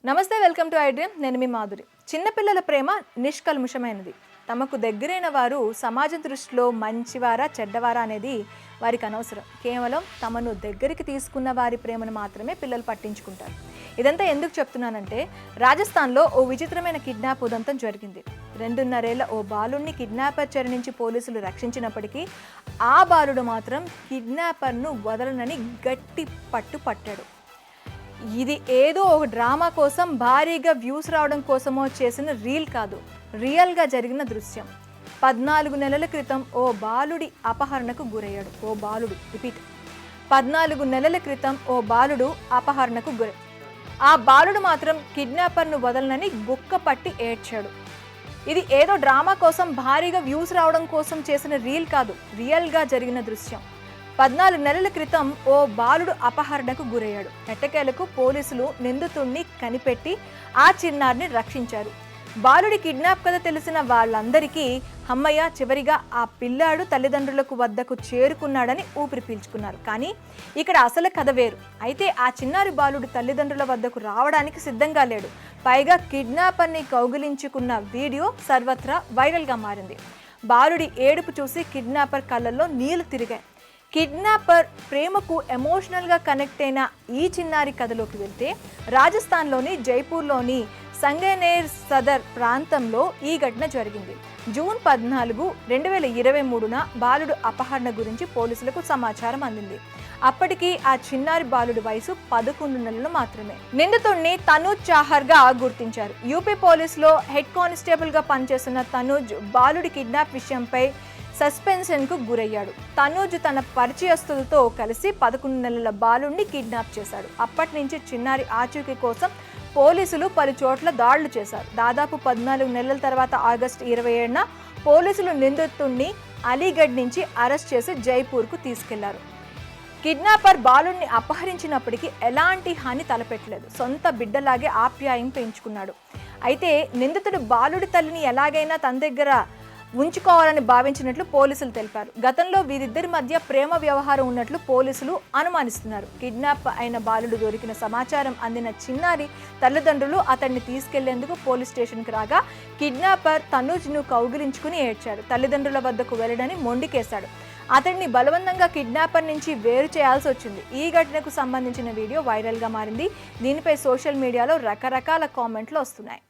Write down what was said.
నమస్తే, welcome to I dream. నేను మీ మాధురి. చిన్నపిల్లల ప్రేమ నిష్కల్ముషమైనది. తమకు దగ్గరైన వారు సమాజం దృష్టిలో మంచివారా చెడ్డవారా అనేది వారికి అనవసరం. కేవలం తమను దగ్గరికి తీసుకున్న వారి ప్రేమను మాత్రమే పిల్లలు పట్టించుకుంటారు. ఇదంతా ఎందుకు చెప్తున్నానంటే, రాజస్థాన్లో ఓ విచిత్రమైన కిడ్నాప్ ఉదంతం జరిగింది. 2.5 ఏళ్ల ఓ బాలుడిని కిడ్నాపర్ చెర నుంచి పోలీసులు రక్షించినప్పటికీ ఆ బాలుడు మాత్రం కిడ్నాపర్ను వదలనని గట్టి పట్టాడు. ఇది ఏదో ఒక డ్రామా కోసం భారీగా వ్యూస్ రావడం కోసమో చేసిన రీల్ కాదు, రియల్గా జరిగిన దృశ్యం. 14 నెలల క్రితం ఓ బాలుడి అపహరణకు గురయ్యాడు. 14 నెలల క్రితం ఓ బాలుడు అపహరణకు గురయ్యాడు. ఆ బాలుడు మాత్రం కిడ్నాపర్ను వదలనని గుక్క పట్టి ఏడ్చాడు. ఇది ఏదో డ్రామా కోసం భారీగా వ్యూస్ రావడం కోసం చేసిన రీల్ కాదు, రియల్గా జరిగిన దృశ్యం. 14 నెలల క్రితం ఓ బాలుడు అపహరణకు గురయ్యాడు. ఎట్టకేలకు పోలీసులు నిందితుడిని కనిపెట్టి ఆ చిన్నారిని రక్షించారు. బాలుడి కిడ్నాప్ కథ తెలిసిన వాళ్ళందరికీ అమ్మయ్య, చివరిగా ఆ పిల్లాడు తల్లిదండ్రులకు వద్దకు చేరుకున్నాడని ఊపిరి పీల్చుకున్నారు. కానీ ఇక్కడ అసలు కథ వేరు. అయితే ఆ చిన్నారి బాలుడు తల్లిదండ్రుల వద్దకు రావడానికి సిద్ధంగా లేడు. పైగా కిడ్నాపర్ని కౌగిలించుకున్న వీడియో సర్వత్రా వైరల్గా మారింది. బాలుడి ఏడుపు చూసి కిడ్నాపర్ కళ్ళల్లో నీళ్లు తిరిగాయి. కిడ్నాపర్ ప్రేమకు ఎమోషనల్గా కనెక్ట్ అయిన ఈ చిన్నారి కథలోకి వెళ్తే, రాజస్థాన్లోని జైపూర్లోని సంగనేర్ సదర్ ప్రాంతంలో ఈ ఘటన జరిగింది. జూన్ 14, 2023న బాలుడు అపహరణ గురించి పోలీసులకు సమాచారం అందింది. అప్పటికి ఆ చిన్నారి బాలుడి వయసు 11 నెలలు మాత్రమే. నిందితుడిని తనూజ్ చాహర్గా గుర్తించారు. యూపీ పోలీసులో హెడ్ కానిస్టేబుల్గా పనిచేస్తున్న తనూజ్ బాలుడి కిడ్నాప్ విషయంపై సస్పెన్షన్కు గురయ్యాడు. తనూజ్ తన పరిచయస్తులతో కలిసి 11 నెలల బాలుడిని కిడ్నాప్ చేశాడు. అప్పటి నుంచి చిన్నారి ఆచూకీ కోసం పోలీసులు పలు చోట్ల దాడులు చేశారు. దాదాపు 14 నెలల తర్వాత ఆగస్టు 27న పోలీసులు నిందితుడిని అలీగఢ్ నుంచి అరెస్ట్ చేసి జైపూర్కు తీసుకెళ్లారు. కిడ్నాపర్ బాలుడిని అపహరించినప్పటికీ ఎలాంటి హాని తలపెట్టలేదు. సొంత బిడ్డలాగే ఆప్యాయం పెంచుకున్నాడు. అయితే నిందితుడు బాలుడి తల్లిని ఎలాగైనా తన దగ్గర ఉంచుకోవాలని భావించినట్లు పోలీసులు తెలిపారు. గతంలో వీరిద్దరి మధ్య ప్రేమ వ్యవహారం ఉన్నట్లు పోలీసులు అనుమానిస్తున్నారు. కిడ్నాప్ అయిన బాలుడు దొరికిన సమాచారం అందిన చిన్నారి తల్లిదండ్రులు అతన్ని తీసుకెళ్లేందుకు పోలీస్ స్టేషన్కి రాగా కిడ్నాపర్ తనూజ్ను కౌగిలించుకుని ఏడ్చాడు. తల్లిదండ్రుల వద్దకు వెళ్ళడని మొండికేశాడు. అతన్ని బలవంతంగా కిడ్నాపర్ నుంచి వేరు చేయాల్సి వచ్చింది. ఈ ఘటనకు సంబంధించిన వీడియో వైరల్గా మారింది. దీనిపై సోషల్ మీడియాలో రకరకాల కామెంట్లు వస్తున్నాయి.